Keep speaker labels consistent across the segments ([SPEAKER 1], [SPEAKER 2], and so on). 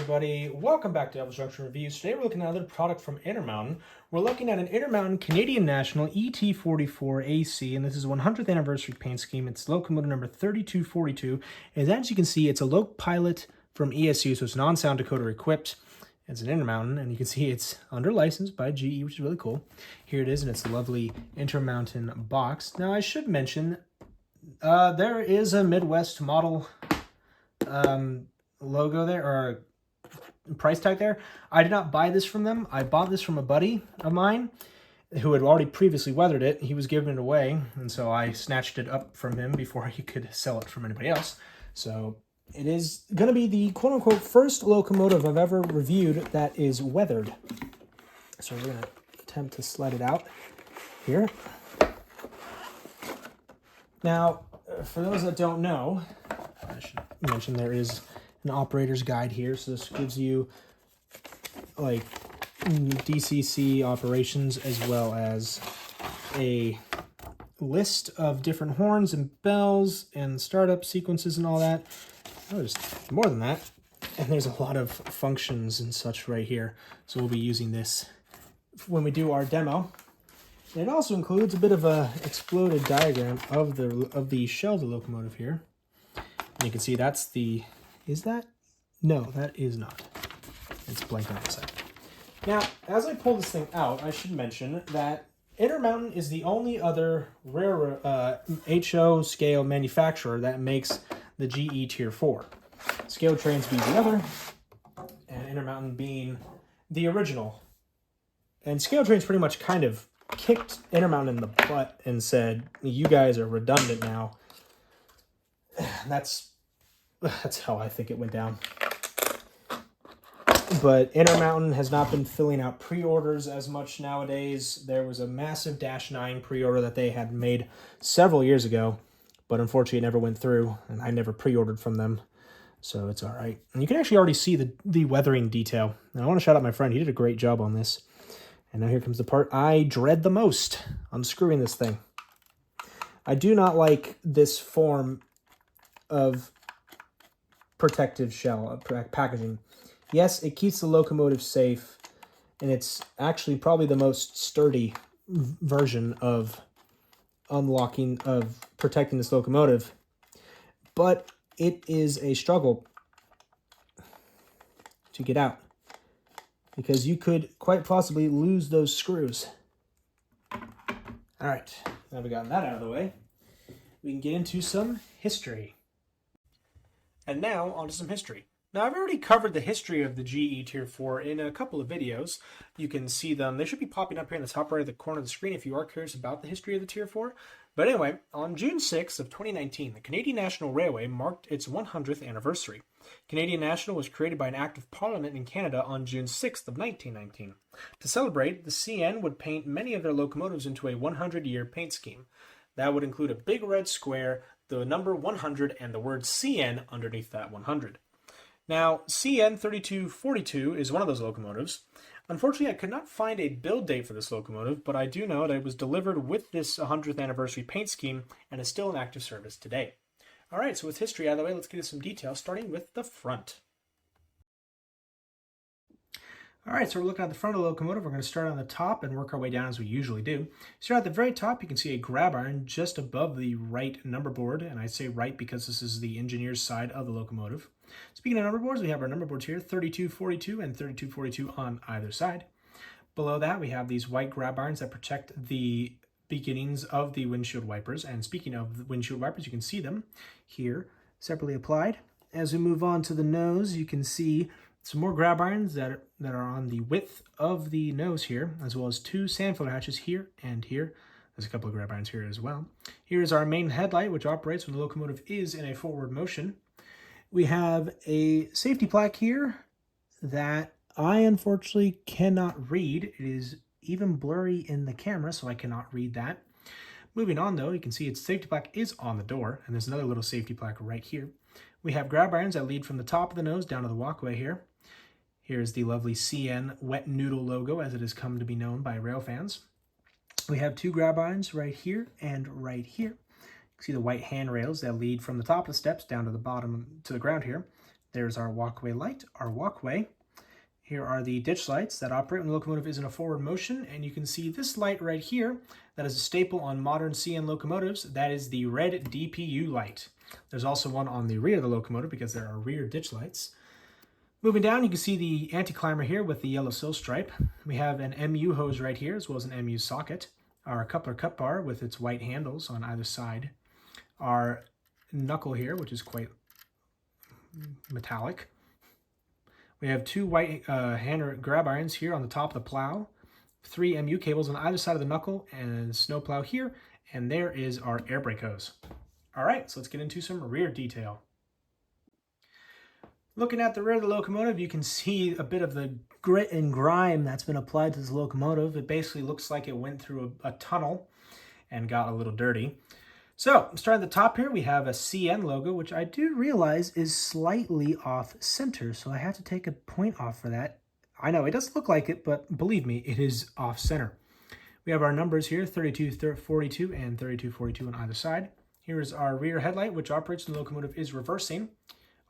[SPEAKER 1] everybody, welcome back to Elvis Junction Reviews. Today we're looking at another product from Intermountain. We're looking at an Intermountain Canadian National ET44AC, and this is 100th anniversary paint scheme. It's locomotive number 3242, and as you can see, it's a Loc Pilot from ESU, so it's non-sound decoder equipped. It's an Intermountain, and you can see it's under license by GE, which is really cool. Here it is, and it's a lovely Intermountain box. Now, I should mention, there is a Midwest model logo there, or price tag there. I did not buy this from them. I bought this from a buddy of mine who had already previously weathered it. He was giving it away, and so I snatched it up from him before he could sell it from anybody else. So it is going to be the quote-unquote first locomotive I've ever reviewed that is weathered. So we're going to attempt to slide it out here. Now, for those that don't know, I should mention there is an operator's guide here. So this gives you like DCC operations as well as a list of different horns and bells and startup sequences and all that. Oh, there's more than that. And there's a lot of functions and such right here. So we'll be using this when we do our demo. And it also includes a bit of a exploded diagram of the shell of the locomotive here. And you can see that's the, is that? No, that is not. It's blank on the side. Now, as I pull this thing out, I should mention that Intermountain is the only other rare HO scale manufacturer that makes the GE Tier 4. Scale Trains being the other, and Intermountain being the original. And Scale Trains pretty much kind of kicked Intermountain in the butt and said, you guys are redundant now. That's how I think it went down. But Intermountain has not been filling out pre-orders as much nowadays. There was a massive Dash 9 pre-order that they had made several years ago, but unfortunately it never went through, and I never pre-ordered from them, so it's all right. And you can actually already see the weathering detail. Now, I want to shout out my friend. He did a great job on this. And now here comes the part I dread the most, unscrewing this thing. I do not like this form of protective shell packaging. Yes, it keeps the locomotive safe, and it's actually probably the most sturdy version of protecting this locomotive, but it is a struggle to get out because you could quite possibly lose those screws. All right, now we've gotten that out of the way, we can get into some history. And now, on to some history. Now, I've already covered the history of the GE Tier 4 in a couple of videos. You can see them. They should be popping up here in the top right of the corner of the screen if you are curious about the history of the Tier 4. But anyway, on June 6th of 2019, the Canadian National Railway marked its 100th anniversary. Canadian National was created by an Act of Parliament in Canada on June 6th of 1919. To celebrate, the CN would paint many of their locomotives into a 100-year paint scheme. That would include a big red square, the number 100, and the word CN underneath that 100. Now, CN3242 is one of those locomotives. Unfortunately, I could not find a build date for this locomotive, but I do know that it was delivered with this 100th anniversary paint scheme and is still in active service today. All right, so with history out of the way, let's get into some details, starting with the front. All right, so we're looking at the front of the locomotive. We're going to start on the top and work our way down as we usually do. Start at the very top, you can see a grab iron just above the right number board, and I say right because this is the engineer's side of the locomotive. Speaking of number boards, we have our number boards here, 3242 and 3242 on either side. Below that, we have these white grab irons that protect the beginnings of the windshield wipers. And speaking of the windshield wipers, you can see them here separately applied. As we move on to the nose, you can see some more grab irons that are on the width of the nose here, as well as two sand filter hatches here and here. There's a couple of grab irons here as well. Here is our main headlight, which operates when the locomotive is in a forward motion. We have a safety plaque here that I unfortunately cannot read. It is even blurry in the camera, so I cannot read that. Moving on though, you can see its safety plaque is on the door, and there's another little safety plaque right here. We have grab irons that lead from the top of the nose down to the walkway here. Here's the lovely CN Wet Noodle logo, as it has come to be known by rail fans. We have two grab irons right here and right here. You can see the white handrails that lead from the top of the steps down to the bottom to the ground here. There's our walkway light, our walkway. Here are the ditch lights that operate when the locomotive is in a forward motion, and you can see this light right here that is a staple on modern CN locomotives. That is the red DPU light. There's also one on the rear of the locomotive because there are rear ditch lights. Moving down, you can see the anti-climber here with the yellow sill stripe. We have an MU hose right here as well as an MU socket. Our coupler cut bar with its white handles on either side. Our knuckle here, which is quite metallic. We have two white hand grab irons here on the top of the plow, 3 MU cables on either side of the knuckle, and snow plow here, and there is our air brake hose. All right, so let's get into some rear detail. Looking at the rear of the locomotive, you can see a bit of the grit and grime that's been applied to this locomotive. It basically looks like it went through a tunnel and got a little dirty. So, starting at the top here, we have a CN logo, which I do realize is slightly off center, so I have to take a point off for that. I know, it doesn't look like it, but believe me, it is off center. We have our numbers here, 3242 and 3242 on either side. Here is our rear headlight, which operates when the locomotive is reversing.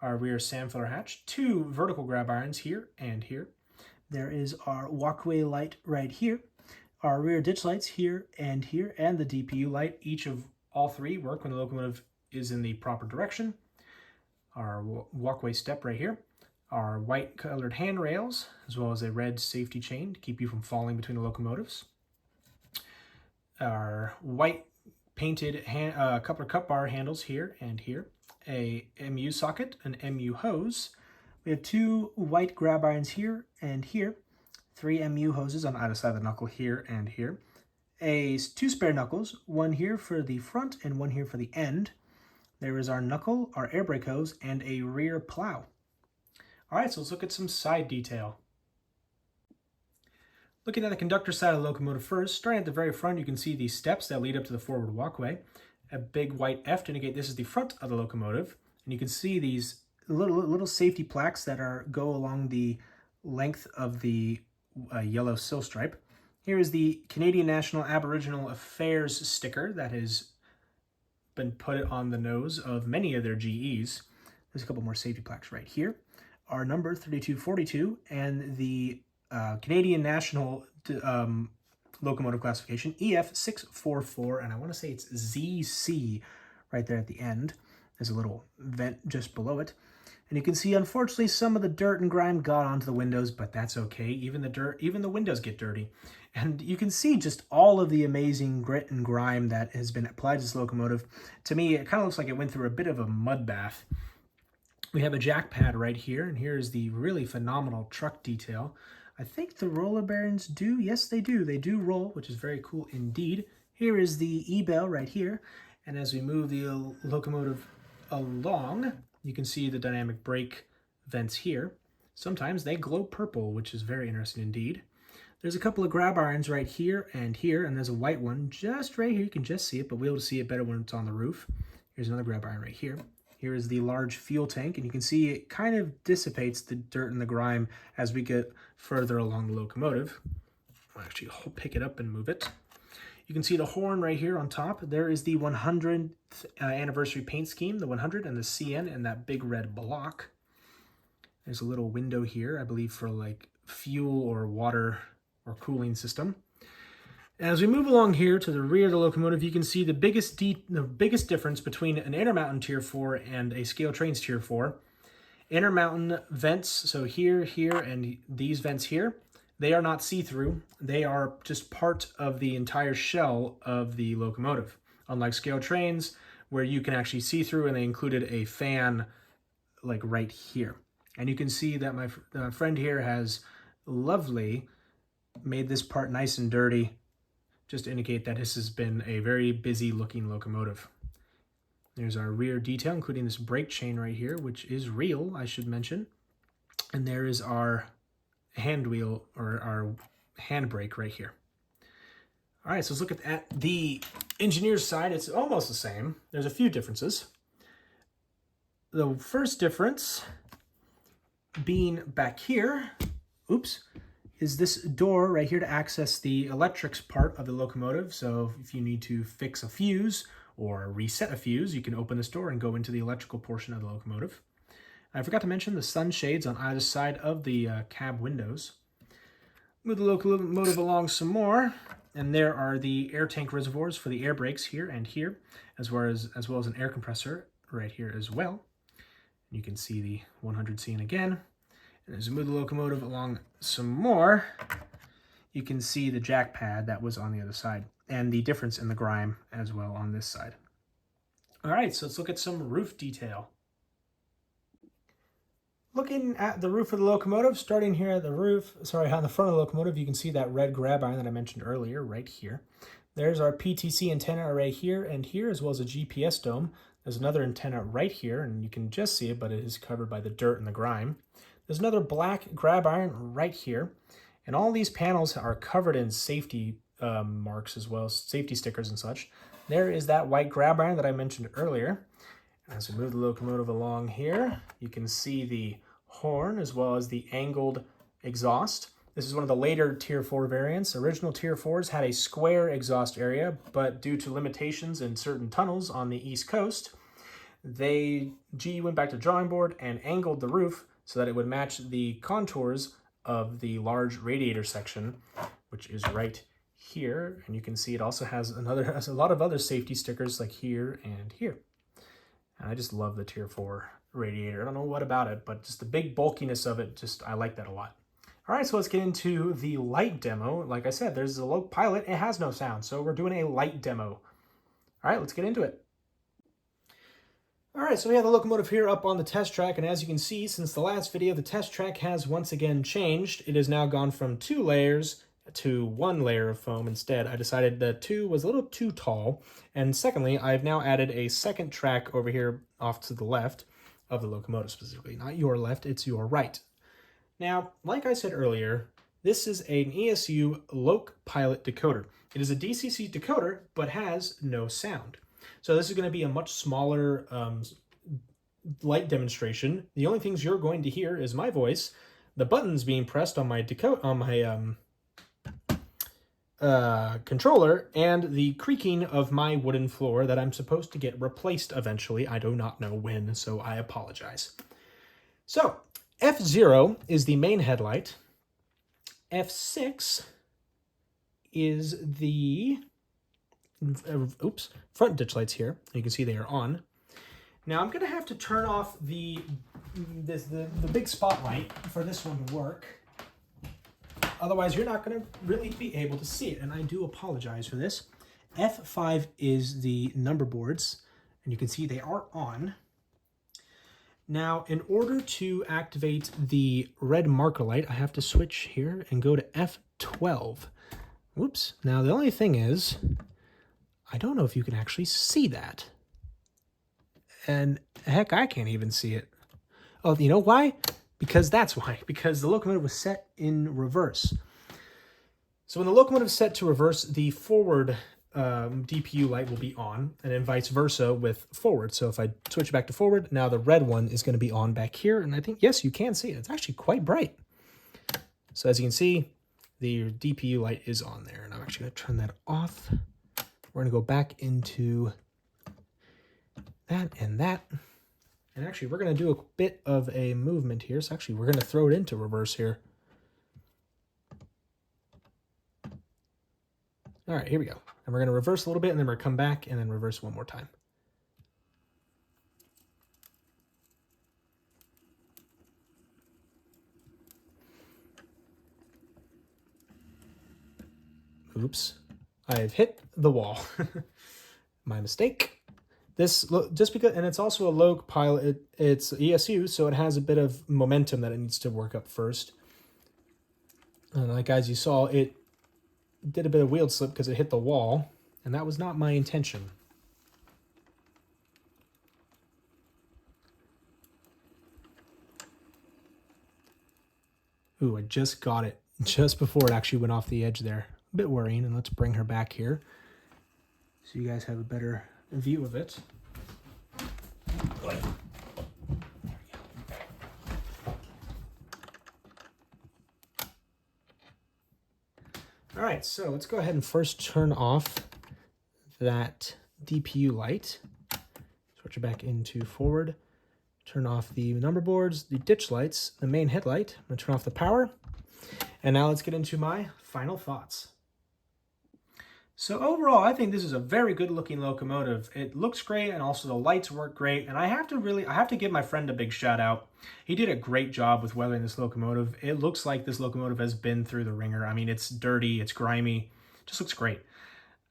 [SPEAKER 1] Our rear SAM filler hatch, 2 vertical grab irons here and here. There is our walkway light right here. Our rear ditch lights here, and the DPU light, each of all 3 work when the locomotive is in the proper direction. Our walkway step right here. Our white colored handrails, as well as a red safety chain to keep you from falling between the locomotives. Our white painted coupler cut bar handles here and here. A MU socket, an MU hose. We have 2 white grab irons here and here. 3 MU hoses on either side of the knuckle here and here. 2 spare knuckles, one here for the front and one here for the end. There is our knuckle, our air brake hose, and a rear plow. All right, so let's look at some side detail. Looking at the conductor side of the locomotive first, starting at the very front, you can see the steps that lead up to the forward walkway. A big white F to indicate this is the front of the locomotive. And you can see these little safety plaques that go along the length of the yellow sill stripe. Here is the Canadian National Aboriginal Affairs sticker that has been put on the nose of many of their GEs. There's a couple more safety plaques right here. Our number 3242 and the Canadian National locomotive classification EF644, and I want to say it's ZC right there at the end. There's a little vent just below it. And you can see, unfortunately, some of the dirt and grime got onto the windows, but that's okay. Even the windows get dirty. And you can see just all of the amazing grit and grime that has been applied to this locomotive. To me, it kind of looks like it went through a bit of a mud bath. We have a jack pad right here, and here's the really phenomenal truck detail. I think the roller bearings do, yes they do. They do roll, which is very cool indeed. Here is the E-bell right here. And as we move the locomotive along, you can see the dynamic brake vents here. Sometimes they glow purple, which is very interesting indeed. There's a couple of grab irons right here, and there's a white one just right here. You can just see it, but we'll be able to see it better when it's on the roof. Here's another grab iron right here. Here is the large fuel tank, and you can see it kind of dissipates the dirt and the grime as we get further along the locomotive. I'll actually pick it up and move it. You can see the horn right here on top. There is the 100th anniversary paint scheme, the 100 and the CN and that big red block. There's a little window here, I believe, for like fuel or water or cooling system. As we move along here to the rear of the locomotive, you can see the biggest difference between an Intermountain Tier 4 and a Scale Trains Tier 4. Intermountain vents, so here, and these vents here, they are not see-through. They are just part of the entire shell of the locomotive. Unlike Scale Trains, where you can actually see through, and they included a fan like right here. And you can see that my friend here has lovely made this part nice and dirty, just to indicate that this has been a very busy looking locomotive. There's our rear detail, including this brake chain right here, which is real, I should mention. And there is our hand wheel, or our handbrake right here. All right, so let's look at the engineer's side. It's almost the same. There's a few differences. The first difference being back here, is this door right here to access the electrics part of the locomotive. So if you need to fix a fuse or reset a fuse, you can open this door and go into the electrical portion of the locomotive. I forgot to mention the sun shades on either side of the cab windows. Move the locomotive along some more, and there are the air tank reservoirs for the air brakes here and here, as well as an air compressor right here as well. You can see the 100C again. And as we move the locomotive along some more, you can see the jack pad that was on the other side, and the difference in the grime as well on this side. All right, so let's look at some roof detail. Looking at the roof of the locomotive, starting here at the roof, on the front of the locomotive, you can see that red grab iron that I mentioned earlier right here. There's our PTC antenna array here and here, as well as a GPS dome. There's another antenna right here, and you can just see it, but it is covered by the dirt and the grime. There's another black grab iron right here, and all these panels are covered in safety marks as well as safety stickers and such. There is that white grab iron that I mentioned earlier. As we move the locomotive along here, you can see the horn as well as the angled exhaust. This is one of the later Tier 4 variants. Original Tier 4s had a square exhaust area, but due to limitations in certain tunnels on the East Coast, GE went back to the drawing board and angled the roof so that it would match the contours of the large radiator section, which is right here. And you can see it also has a lot of other safety stickers like here and here. And I just love the Tier 4 radiator. I don't know what about it, but just the big bulkiness of it, I like that a lot. All right, so let's get into the light demo. Like I said, there's a low pilot. It has no sound, so we're doing a light demo. All right, let's get into it. All right, so we have the locomotive here up on the test track, and as you can see, since the last video, the test track has once again changed. It has now gone from 2 layers to 1 layer of foam instead. I decided that 2 was a little too tall, and secondly, I've now added a second track over here off to the left of the locomotive specifically. Not your left, it's your right. Now, like I said earlier, this is an ESU Loc Pilot decoder. It is a DCC decoder, but has no sound. So this is going to be a much smaller light demonstration. The only things you're going to hear is my voice, the buttons being pressed on my controller, and the creaking of my wooden floor that I'm supposed to get replaced eventually. I do not know when, so I apologize. So, F0 is the main headlight. F6 is the front ditch lights here. You can see they are on. Now I'm going to have to turn off the big spotlight for this one to work. Otherwise, you're not going to really be able to see it, and I do apologize for this. F5 is the number boards, and you can see they are on. Now, in order to activate the red marker light, I have to switch here and go to F12. Whoops. Now, the only thing is, I don't know if you can actually see that. And heck, I can't even see it. Oh, you know why? Because that's why. Because the locomotive was set in reverse. So when the locomotive is set to reverse, the forward DPU light will be on, and then vice versa with forward. So if I switch back to forward, now the red one is going to be on back here. And I think, yes, you can see it. It's actually quite bright. So as you can see, the DPU light is on there. And I'm actually going to turn that off. We're going to go back into that and that. And actually, we're going to do a bit of a movement here. So actually, we're going to throw it into reverse here. All right, here we go. And we're going to reverse a little bit, and then we're going to come back and then reverse one more time. Oops. I've hit the wall. My mistake. This, just because, and it's also a Loc Pilot, it's ESU, so it has a bit of momentum that it needs to work up first. And like as you saw, it did a bit of wheel slip because it hit the wall, and that was not my intention. Ooh, I just got it just before it actually went off the edge there. A bit worrying, and let's bring her back here so you guys have a better view of it. All right, so let's go ahead and first turn off that DPU light. Switch it back into forward. Turn off the number boards, the ditch lights, the main headlight. I'm going to turn off the power. And now let's get into my final thoughts. So overall, I think this is a very good looking locomotive. It looks great, and also the lights work great. And I have to give my friend a big shout out. He did a great job with weathering this locomotive. It looks like this locomotive has been through the ringer. I mean, it's dirty, it's grimy, just looks great.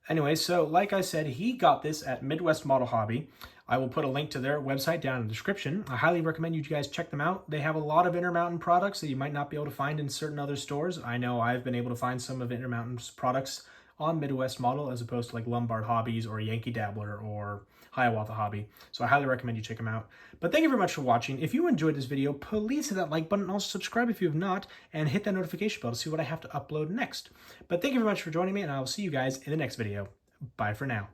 [SPEAKER 1] Anyway, so like I said, he got this at Midwest Model Hobby. I will put a link to their website down in the description. I highly recommend you guys check them out. They have a lot of Intermountain products that you might not be able to find in certain other stores. I know I've been able to find some of Intermountain's products on Midwest Model as opposed to like Lombard Hobbies or Yankee Dabbler or Hiawatha Hobby. So I highly recommend you check them out. But thank you very much for watching. If you enjoyed this video, please hit that like button and also subscribe if you have not, and hit that notification bell to see what I have to upload next. But thank you very much for joining me, and I will see you guys in the next video. Bye for now.